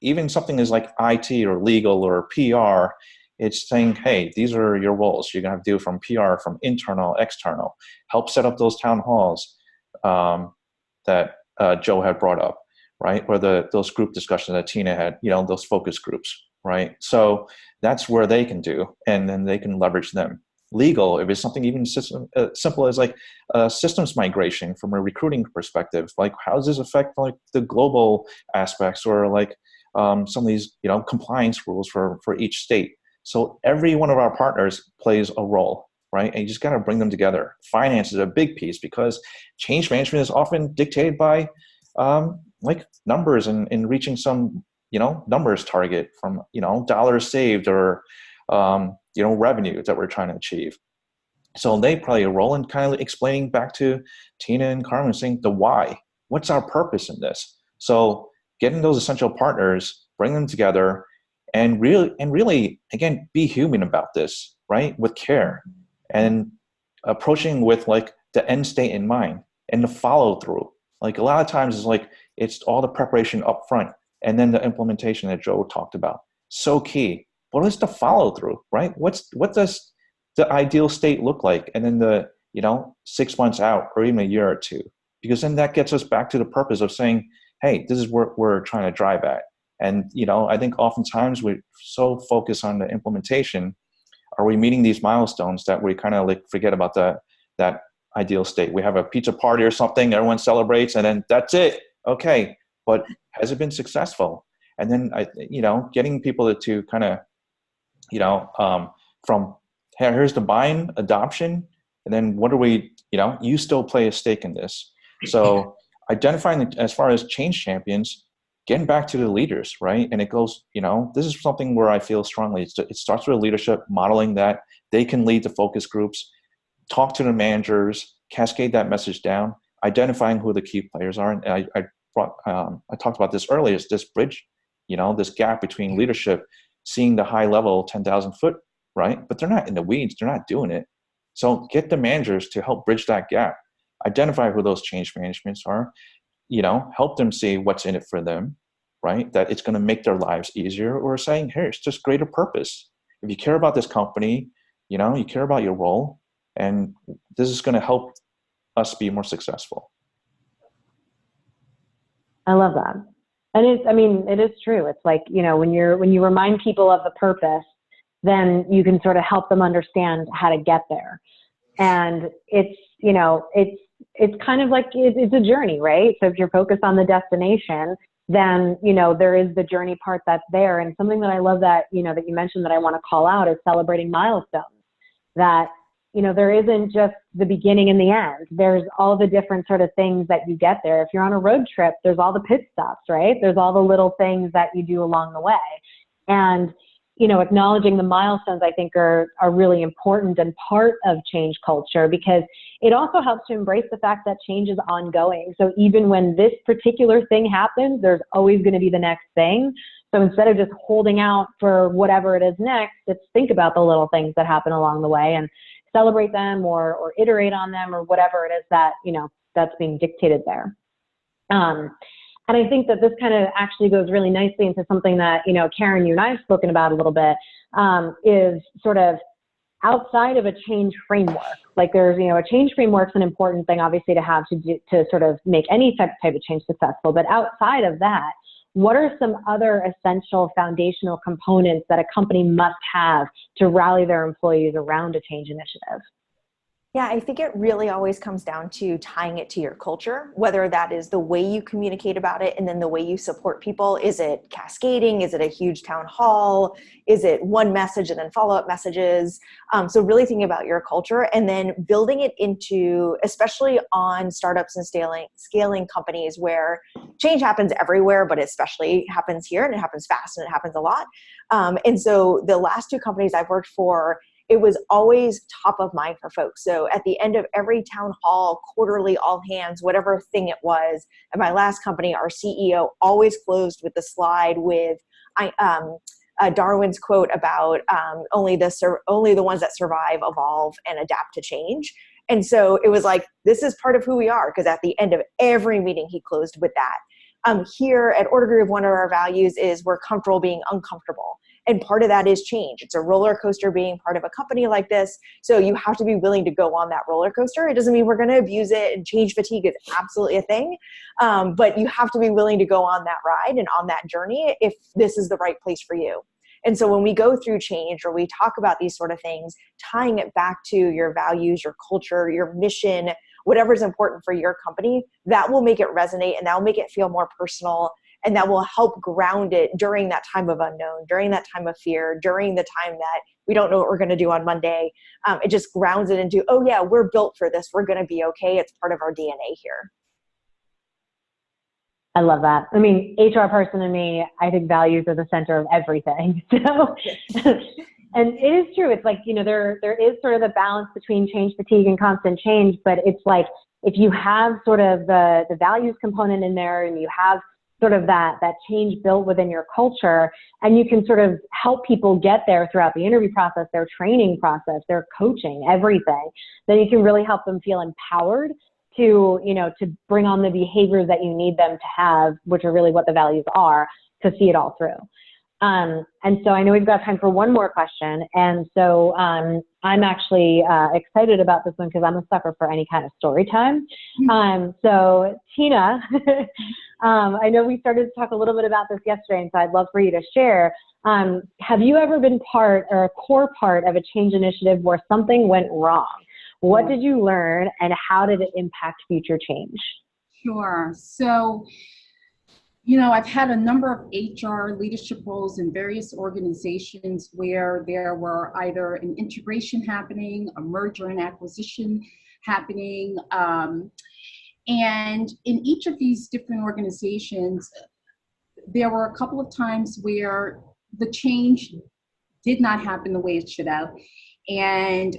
even something is like IT or legal or PR, it's saying, hey, these are your roles. You're going to have to do from PR, from internal, external. Help set up those town halls that Joe had brought up, right? Or those group discussions that Tina had, you know, those focus groups, right? So that's where they can do, and then they can leverage them. Legal, if it's something even simple as like systems migration from a recruiting perspective, like how does this affect like the global aspects, or like some of these, you know, compliance rules for each state. So every one of our partners plays a role, right? And you just got to bring them together. Finance is a big piece, because change management is often dictated by like numbers and reaching some, you know, numbers target from, you know, dollars saved or, you know, revenue that we're trying to achieve. So they play a role in kind of explaining back to Tina and Carmen, saying the why. What's our purpose in this? So getting those essential partners, bring them together, and really, again, be human about this, right? With care, and approaching with like the end state in mind and the follow through. Like a lot of times it's like, it's all the preparation up front and then the implementation that Joe talked about. So key. What is the follow through, right? What does the ideal state look like? And then the, 6 months out or even a year or two, because then that gets us back to the purpose of saying, hey, this is what we're trying to drive at. And, I think oftentimes we're so focused on the implementation. Are we meeting these milestones that we kind of like forget about that ideal state? We have a pizza party or something, everyone celebrates, and then that's it. Okay. But has it been successful? And then, getting people to kind of, from hey, here's the buy-in, adoption, and then what are we, you still play a stake in this. So identifying, as far as change champions, getting back to the leaders, right? And it goes, this is something where I feel strongly. It starts with leadership, modeling that they can lead the focus groups, talk to the managers, cascade that message down, identifying who the key players are. And I talked about this earlier, is this bridge, this gap between leadership, seeing the high level 10,000 foot, right? But they're not in the weeds, they're not doing it. So get the managers to help bridge that gap, identify who those change managements are, help them see what's in it for them, right? That it's going to make their lives easier, or saying, here, it's just greater purpose. If you care about this company, you care about your role, and this is going to help us be more successful. I love that. And it is true. It's like, when you remind people of the purpose, then you can sort of help them understand how to get there. And it's kind of like, it's a journey, right? So if you're focused on the destination, then, there is the journey part that's there. And something that I love that, that you mentioned that I want to call out is celebrating milestones. That, there isn't just the beginning and the end. There's all the different sort of things that you get there. If you're on a road trip, there's all the pit stops, right? There's all the little things that you do along the way. And, acknowledging the milestones, I think, are really important and part of change culture, because it also helps to embrace the fact that change is ongoing. So even when this particular thing happens, there's always going to be the next thing. So instead of just holding out for whatever it is next, let's think about the little things that happen along the way and celebrate them or iterate on them, or whatever it is that, that's being dictated there. And I think that this kind of actually goes really nicely into something that, Karen, you and I have spoken about a little bit, is sort of outside of a change framework. Like there's, a change framework's an important thing, obviously, to have to sort of make any type of change successful. But outside of that, what are some other essential foundational components that a company must have to rally their employees around a change initiative? Yeah, I think it really always comes down to tying it to your culture, whether that is the way you communicate about it and then the way you support people. Is it cascading? Is it a huge town hall? Is it one message and then follow-up messages? So really thinking about your culture and then building it into, especially on startups and scaling companies where change happens everywhere, but especially happens here, and it happens fast and it happens a lot. And so the last two companies I've worked for, it was always top of mind for folks. So at the end of every town hall, quarterly, all hands, whatever thing it was, at my last company, our CEO always closed with the slide with Darwin's quote about only the ones that survive, evolve, and adapt to change. And so it was like, this is part of who we are, because at the end of every meeting, he closed with that. Here at Order Groove, one of our values is we're comfortable being uncomfortable. And part of that is change. It's a roller coaster being part of a company like this. So you have to be willing to go on that roller coaster. It doesn't mean we're going to abuse it, and change fatigue is absolutely a thing. But you have to be willing to go on that ride and on that journey if this is the right place for you. And so when we go through change or we talk about these sort of things, tying it back to your values, your culture, your mission, whatever is important for your company, that will make it resonate and that will make it feel more personal. And that will help ground it during that time of unknown, during that time of fear, during the time that we don't know what we're going to do on Monday. It just grounds it into, oh yeah, we're built for this. We're going to be okay. It's part of our DNA here. I love that. I mean, HR person in me, I think values are the center of everything. So, and it is true. It's like, there is sort of the balance between change fatigue and constant change, but it's like, if you have sort of the values component in there and you have sort of that change built within your culture, and you can sort of help people get there throughout the interview process, their training process, their coaching, everything, then you can really help them feel empowered to, you know, to bring on the behaviors that you need them to have, which are really what the values are, to see it all through. And so I know we've got time for one more question. And so I'm actually excited about this one because I'm a sucker for any kind of story time. So Tina, I know we started to talk a little bit about this yesterday, and so I'd love for you to share. Have you ever been part or a core part of a change initiative where something went wrong? What did you learn, and how did it impact future change? Sure. So, you know, I've had a number of HR leadership roles in various organizations where there were either an integration happening, a merger and acquisition happening. And in each of these different organizations, there were a couple of times where the change did not happen the way it should have. And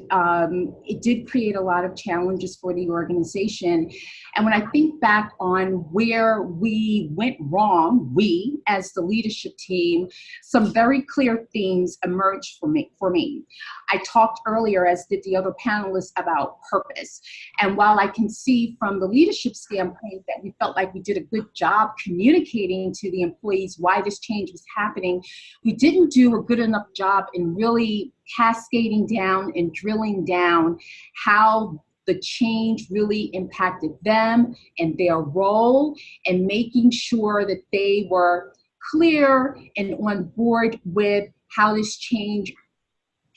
it did create a lot of challenges for the organization. And when I think back on where we went wrong, we as the leadership team, some very clear themes emerged for me. I talked earlier, as did the other panelists, about purpose. And while I can see from the leadership standpoint that we felt like we did a good job communicating to the employees why this change was happening, we didn't do a good enough job in really cascading down and drilling down how the change really impacted them and their role, and making sure that they were clear and on board with how this change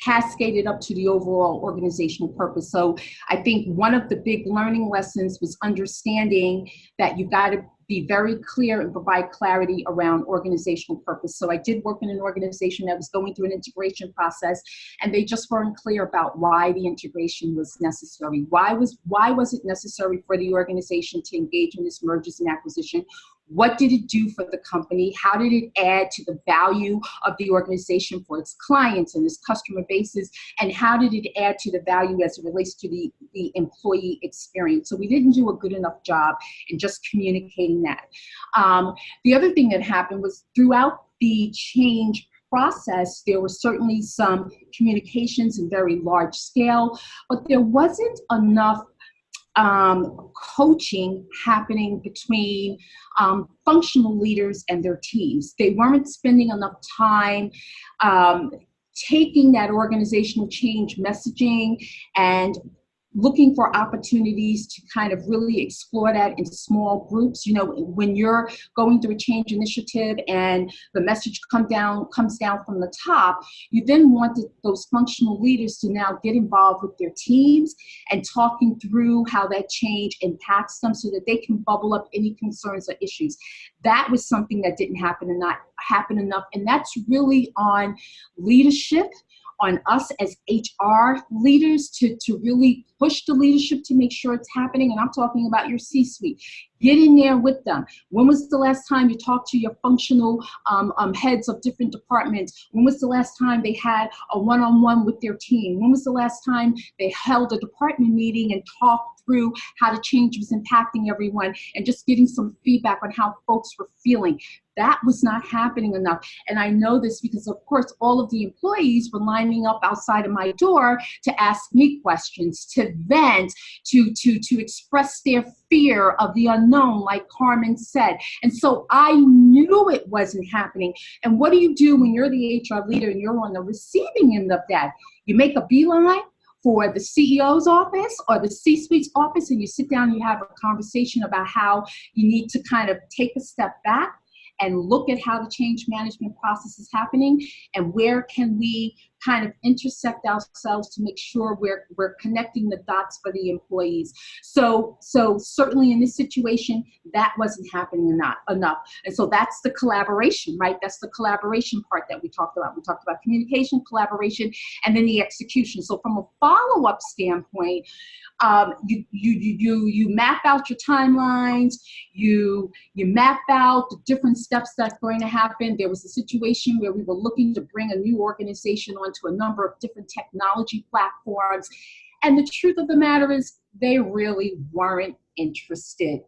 cascaded up to the overall organizational purpose. So I think one of the big learning lessons was understanding that you've got to be very clear and provide clarity around organizational purpose. So I did work in an organization that was going through an integration process, and they just weren't clear about why the integration was necessary. Why was it necessary for the organization to engage in this mergers and acquisition? What did it do for the company? How did it add to the value of the organization for its clients and its customer bases? And how did it add to the value as it relates to the employee experience? So we didn't do a good enough job in just communicating that. The other thing that happened was throughout the change process, there were certainly some communications in very large scale, but there wasn't enough coaching happening between functional leaders and their teams. They weren't spending enough time taking that organizational change messaging and looking for opportunities to kind of really explore that in small groups. You know, when you're going through a change initiative and the message comes down from the top, you then want those functional leaders to now get involved with their teams and talking through how that change impacts them so that they can bubble up any concerns or issues. That was something that didn't happen enough. And that's really on leadership, on us as HR leaders to really push the leadership to make sure it's happening. And I'm talking about your C-suite. Get in there with them. When was the last time you talked to your functional heads of different departments? When was the last time they had a one-on-one with their team? When was the last time they held a department meeting and talked through how the change was impacting everyone and just getting some feedback on how folks were feeling? That was not happening enough. And I know this because, of course, all of the employees were lining up outside of my door to ask me questions, to vent, to express their fear of the unknown, like Carmen said. And so I knew it wasn't happening. And what do you do when you're the HR leader and you're on the receiving end of that? You make a beeline for the CEO's office or the C-suite's office, and you sit down and you have a conversation about how you need to kind of take a step back and look at how the change management process is happening, and where can we kind of intersect ourselves to make sure we're connecting the dots for the employees. So certainly in this situation, that wasn't happening enough. And so that's the collaboration, right? That's the collaboration part that we talked about. We talked about communication, collaboration, and then the execution. So from a follow-up standpoint, you map out your timelines, you map out the different steps that's going to happen. There was a situation where we were looking to bring a new organization onto a number of different technology platforms. And the truth of the matter is they really weren't interested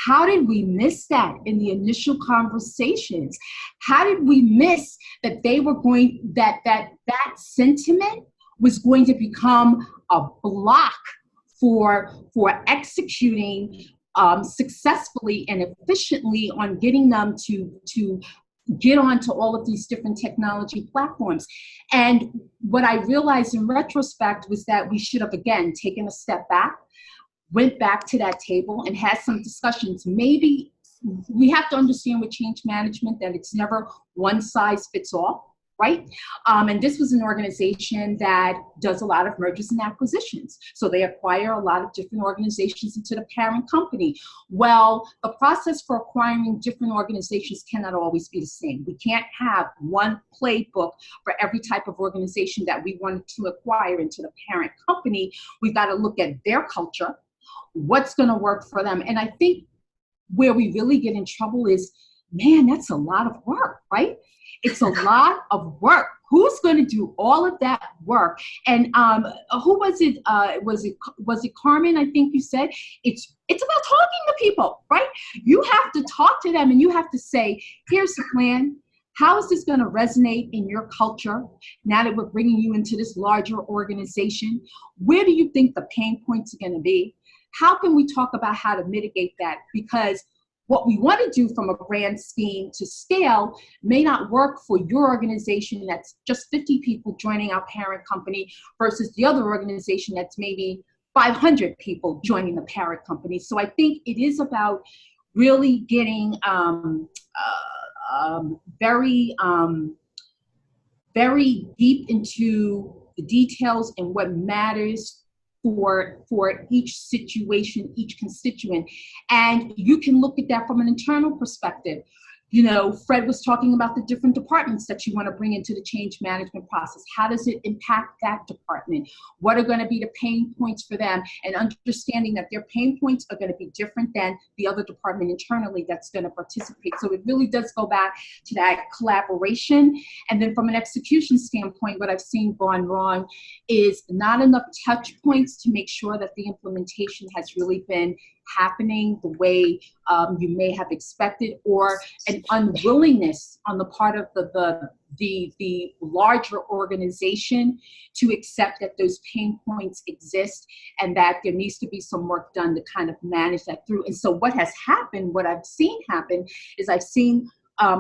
How did we miss that in the initial conversations? How did we miss that they were going, that sentiment was going to become a block for executing successfully and efficiently on getting them to get onto all of these different technology platforms? And what I realized in retrospect was that we should have, again, taken a step back, went back to that table and had some discussions. Maybe we have to understand with change management that it's never one size fits all, right? And this was an organization that does a lot of mergers and acquisitions. So they acquire a lot of different organizations into the parent company. Well, the process for acquiring different organizations cannot always be the same. We can't have one playbook for every type of organization that we want to acquire into the parent company. We've got to look at their culture, what's going to work for them. And I think where we really get in trouble is, man, that's a lot of work, right? It's a lot of work. Who's going to do all of that work? And who was it? Was it Carmen? I think you said it's about talking to people, right? You have to talk to them and you have to say, here's the plan. How is this going to resonate in your culture now that we're bringing you into this larger organization? Where do you think the pain points are going to be? How can we talk about how to mitigate that? Because what we want to do from a grand scheme to scale may not work for your organization that's just 50 people joining our parent company versus the other organization that's maybe 500 people joining the parent company. So I think it is about really getting very deep into the details and what matters for each situation, each constituent. And you can look at that from an internal perspective. You know, Fred was talking about the different departments that you want to bring into the change management process. How does it impact that department? What are going to be the pain points for them? And understanding that their pain points are going to be different than the other department internally that's going to participate. So it really does go back to that collaboration. And then from an execution standpoint, what I've seen gone wrong is not enough touch points to make sure that the implementation has really been happening the way you may have expected, or an unwillingness on the part of the larger organization to accept that those pain points exist and that there needs to be some work done to kind of manage that through. And so what has happened, what I've seen happen, is I've seen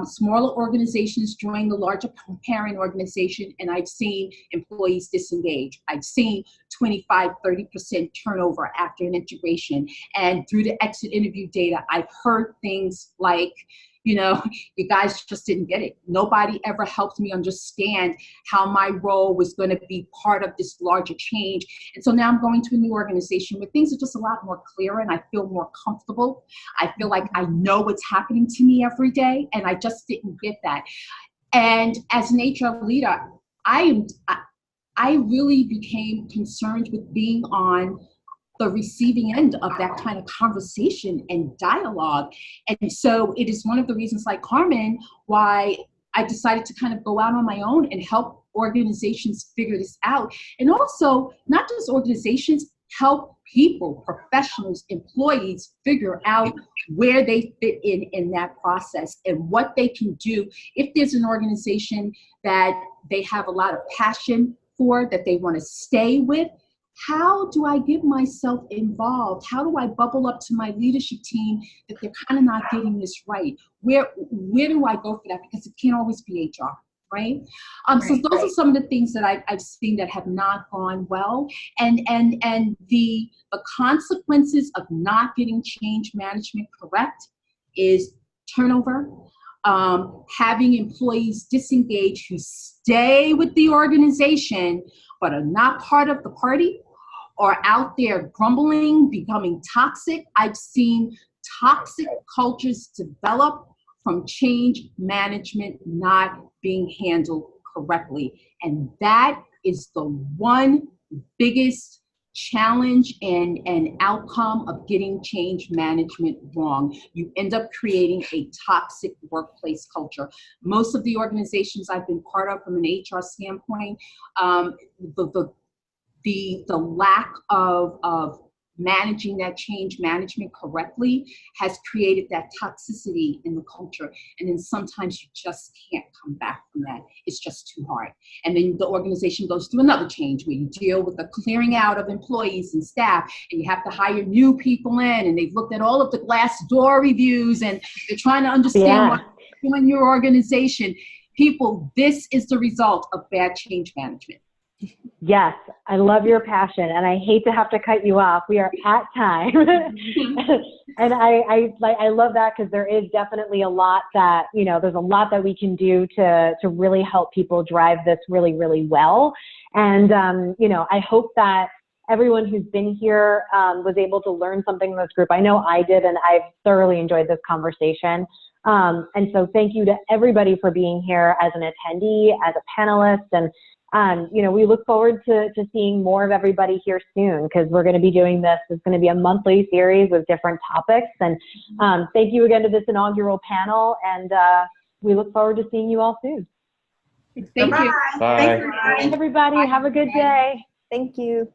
smaller organizations join the larger parent organization, and I've seen employees disengage. I've seen 25-30% turnover after an integration. And through the exit interview data, I've heard things like, you know, you guys just didn't get it. Nobody ever helped me understand how my role was going to be part of this larger change. And so now I'm going to a new organization where things are just a lot more clear and I feel more comfortable. I feel like I know what's happening to me every day, and I just didn't get that. And as an HR leader, I really became concerned with being on the receiving end of that kind of conversation and dialogue. And so it is one of the reasons, like Carmen, why I decided to kind of go out on my own and help organizations figure this out. And also, not just organizations, help people, professionals, employees figure out where they fit in that process and what they can do. If there's an organization that they have a lot of passion for, that they want to stay with, how do I get myself involved? How do I bubble up to my leadership team that they're kind of not getting this right? Where do I go for that? Because it can't always be HR, right? So those are some of the things that I've seen that have not gone well. And the consequences of not getting change management correct is turnover, having employees disengage who stay with the organization but are not part of the party, or out there grumbling, becoming toxic. I've seen toxic cultures develop from change management not being handled correctly. And that is the one biggest challenge and outcome of getting change management wrong. You end up creating a toxic workplace culture. Most of the organizations I've been part of from an HR standpoint, the lack of managing that change management correctly has created that toxicity in the culture. And then sometimes you just can't come back from that. It's just too hard. And then the organization goes through another change where you deal with the clearing out of employees and staff, and you have to hire new people in, and they've looked at all of the Glassdoor reviews, and they're trying to understand what's in your organization. People, this is the result of bad change management. Yes, I love your passion, and I hate to have to cut you off. We are at time. And I love that, because there is definitely a lot that, there's a lot that we can do to really help people drive this really, really well. And, I hope that everyone who's been here was able to learn something in this group. I know I did, and I've thoroughly enjoyed this conversation. And so thank you to everybody for being here as an attendee, as a panelist, and we look forward to seeing more of everybody here soon, because we're going to be doing this. It's going to be a monthly series with different topics. And thank you again to this inaugural panel. And we look forward to seeing you all soon. Thank you. Bye. Thanks, everybody. Everybody, have a good day. Thank you.